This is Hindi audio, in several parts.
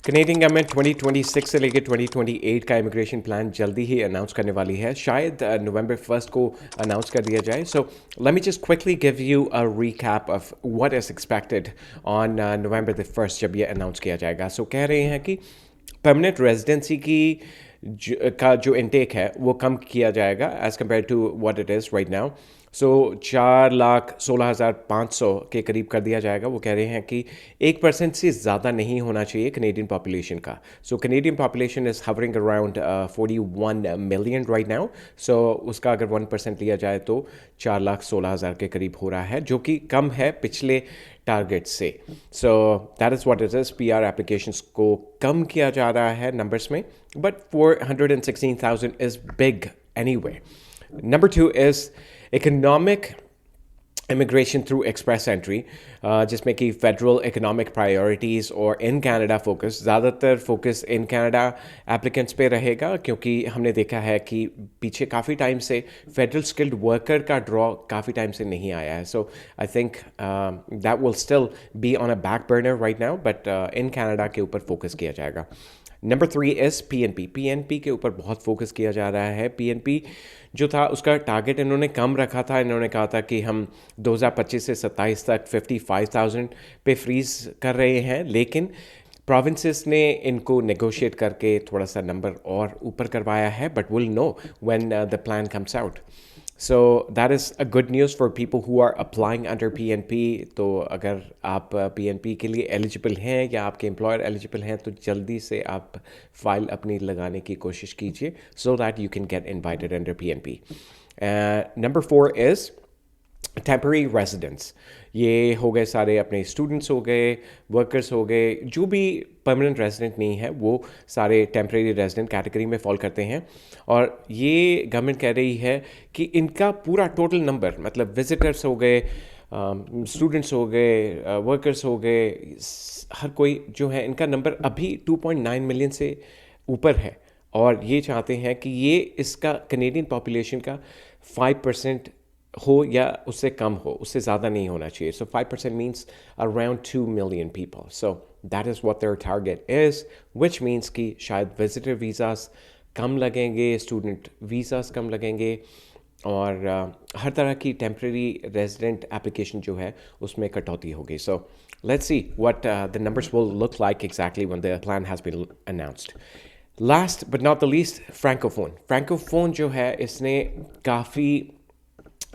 कनेडियन गवर्नमेंट 2026 से लेकर 2028 का इमिग्रेशन प्लान जल्दी ही अनाउंस करने वाली है, शायद नवंबर 1 को अनाउंस कर दिया जाए. So let me just quickly give you a recap of what is expected on November the 1st जब ये अनाउंस किया जाएगा. सो कह रहे हैं कि परमानेंट रेजिडेंसी की का जो इनटेक है वो कम किया जाएगा as compare to what it is right now. So 4,16,500 के करीब कर दिया जाएगा. वो कह रहे हैं कि 1% से ज़्यादा नहीं होना चाहिए कनेडियन पॉपुलेशन का. So Canadian population is hovering around 41 million right now. So उसका अगर 1% लिया जाए तो 4,16,000 के करीब हो रहा है, जो कि कम है पिछले टारगेट से. सो that is what it is. PR applications को कम किया जा रहा है नंबर्स में, but 416,000 is big anyway. Number 2 is economic immigration through express entry, जिसमें कि फेडरल इकोनॉमिक प्रायोरिटीज़ और इन कनाडा फोकस, ज़्यादातर फोकस इन कनाडा एप्लीकेंट्स पे रहेगा, क्योंकि हमने देखा है कि पीछे काफ़ी टाइम से फेडरल स्किल्ड वर्कर का ड्रॉ काफ़ी टाइम से नहीं आया है. So I think that will still be on a back burner right now, but in Canada के ऊपर फोकस किया जाएगा. Number 3 is PNP. PNP के ऊपर बहुत फोकस किया जा रहा है. PNP जो था उसका टारगेट इन्होंने कम रखा था. इन्होंने कहा था कि हम 2025 से 27 तक 55,000 पे फ्रीज़ कर रहे हैं, लेकिन प्रोविंसेस ने इनको नेगोशिएट करके थोड़ा सा नंबर और ऊपर करवाया है, but will know when the plan comes out. So that is a good news for people who are applying under PNP. तो अगर आप PNP के लिए एलिजिबल हैं या आपके एम्प्लॉयर एलिजिबल हैं तो जल्दी से आप फाइल अपनी लगाने की कोशिश कीजिए, so that you can get invited under PNP. Number 4 is temporary residents. ये हो गए सारे अपने स्टूडेंट्स हो गए, वर्कर्स हो गए, जो भी परमानेंट रेजिडेंट नहीं है वो सारे टेम्पररी रेजिडेंट कैटेगरी में फॉल करते हैं. और ये गवर्नमेंट कह रही है कि इनका पूरा टोटल नंबर, मतलब विजिटर्स हो गए, स्टूडेंट्स हो गए, वर्कर्स हो गए, हर कोई जो है, इनका नंबर अभी 2.9 मिलियन से ऊपर है. और ये चाहते हैं कि ये इसका कनेडियन पॉपुलेशन का 5% हो या उससे कम हो, उससे ज़्यादा नहीं होना चाहिए. सो 5% means around 2 million people. So that is what their target is, which means कि शायद विजिटर वीज़ास कम लगेंगे, स्टूडेंट वीज़ास कम लगेंगे, और हर तरह की टेम्प्रेरी रेजिडेंट एप्लीकेशन जो है उसमें कटौती होगी. So let's see what the numbers will look like exactly when the plan has been announced. Last but not the least, francophone जो है इसने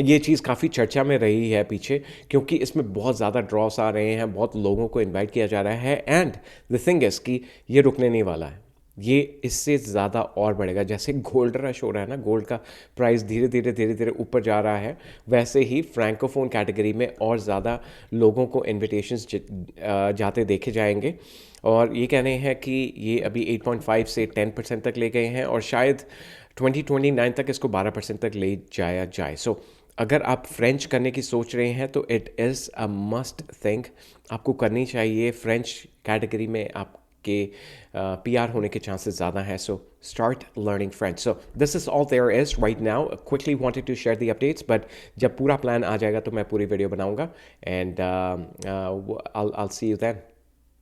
ये चीज़ काफ़ी चर्चा में रही है पीछे, क्योंकि इसमें बहुत ज़्यादा ड्रॉस आ रहे हैं, बहुत लोगों को इनवाइट किया जा रहा है. एंड द थिंग इज़ कि ये रुकने नहीं वाला है, ये इससे ज़्यादा और बढ़ेगा. जैसे गोल्ड रश हो रहा है ना, गोल्ड का प्राइस धीरे धीरे ऊपर जा रहा है, वैसे ही फ्रैंकोफोन कैटेगरी में और ज़्यादा लोगों को इन्विटेशंस जाते देखे जाएंगे. और ये कह रहे हैं कि ये अभी 8.5 से 10% तक ले गए हैं, और शायद 2029 तक इसको 12% तक ले जाया जाए. सो अगर आप फ्रेंच करने की सोच रहे हैं तो it is a must thing, आपको करनी चाहिए. फ्रेंच कैटेगरी में आपके PR होने के चांसेस ज़्यादा हैं. So start learning French. So this is all there is right now. Quickly wanted to share the updates, but जब पूरा प्लान आ जाएगा तो मैं पूरी वीडियो बनाऊंगा, and I'll see you then.